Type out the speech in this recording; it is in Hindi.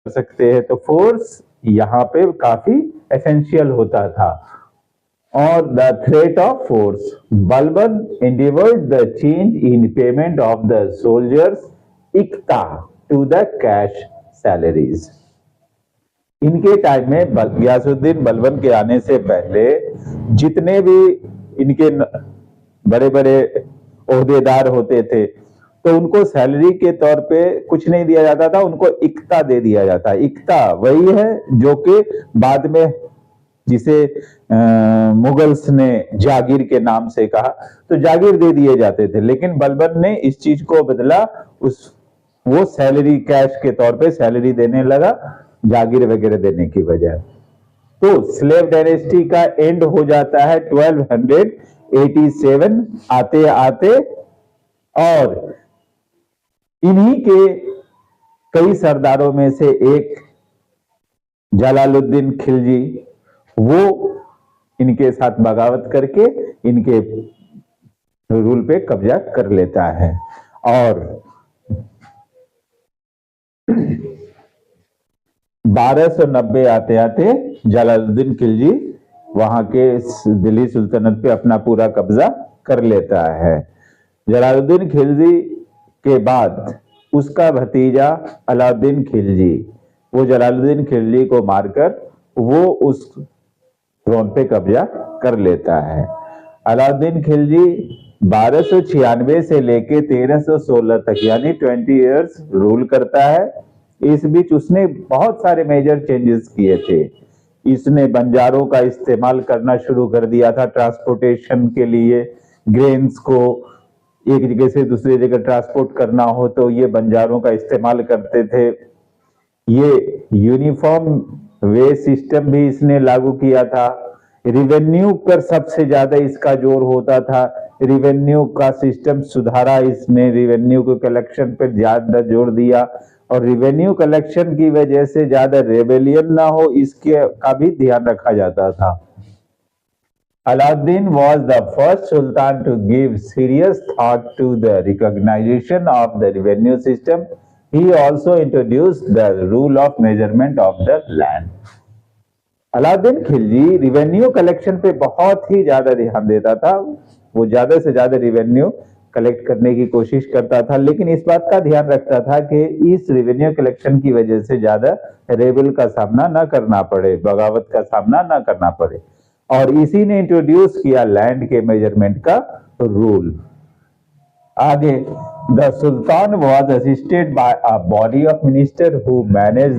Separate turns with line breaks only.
सकते हैं। तो फोर्स यहाँ पे काफी एसेंशियल होता था। और the threat of force, Balban endeavored the change in payment of the soldiers इक्ता to the cash salaries। इनके टाइम में गयासुद्दीन बलबन के आने से पहले जितने भी इनके बड़े बड़े ओहदेदार होते थे तो उनको सैलरी के तौर पे कुछ नहीं दिया जाता था, उनको इक्ता दे दिया जाता। इक्ता वही है जो कि बाद में जिसे मुगल्स ने जागीर के नाम से कहा, तो जागीर दे दिए जाते थे। लेकिन बलबन ने इस चीज को बदला, वो सैलरी कैश के तौर पे सैलरी देने लगा जागीर वगैरह देने की बजाय। तो स्लेव डायनेस्टी का एंड हो जाता है 1287 आते आते। और इन्हीं के कई सरदारों में से एक जलालुद्दीन खिलजी, वो इनके साथ बगावत करके इनके रूल पे कब्जा कर लेता है। और 1290 आते आते जलालुद्दीन खिलजी वहां के दिल्ली सुल्तानत पे अपना पूरा कब्जा कर लेता है। जलालुद्दीन खिलजी के बाद उसका भतीजा अलाउद्दीन खिलजी, वो जलालुद्दीन खिलजी को मारकर वो उस थ्रोन पे कब्जा कर लेता है। अलाउद्दीन खिलजी 1296 से लेके 1316 तक यानी 20 इयर्स रूल करता है। इस बीच उसने बहुत सारे मेजर चेंजेस किए थे। इसने बंजारों का इस्तेमाल करना शुरू कर दिया था ट्रांसपोर्टेशन के लिए। ग्रेन्स को एक जगह से दूसरी जगह ट्रांसपोर्ट करना हो तो ये बंजारों का इस्तेमाल करते थे। ये यूनिफॉर्म वे सिस्टम भी इसने लागू किया था। रिवेन्यू पर सबसे ज्यादा इसका जोर होता था। रिवेन्यू का सिस्टम सुधारा इसने, रिवेन्यू को कलेक्शन पर ज्यादा जोर दिया और रिवेन्यू कलेक्शन की वजह से ज्यादा रेबेलियन ना हो इसके का भी ध्यान रखा जाता था। Alauddin was the first sultan to give serious thought to the recognition of the revenue system. He also introduced the rule of measurement of the land. Alauddin Khilji revenue collection पे बहुत ही ज्यादा ध्यान देता था। वो ज्यादा से ज्यादा रिवेन्यू कलेक्ट करने की कोशिश करता था, लेकिन इस बात का ध्यान रखता था कि इस रिवेन्यू कलेक्शन की वजह से ज्यादा रेबल का सामना ना करना पड़े, बगावत का सामना ना करना पड़े। और इसी ने इंट्रोड्यूस किया लैंड के मेजरमेंट का रूल। आगे, the sultan was assisted by a body of minister who manage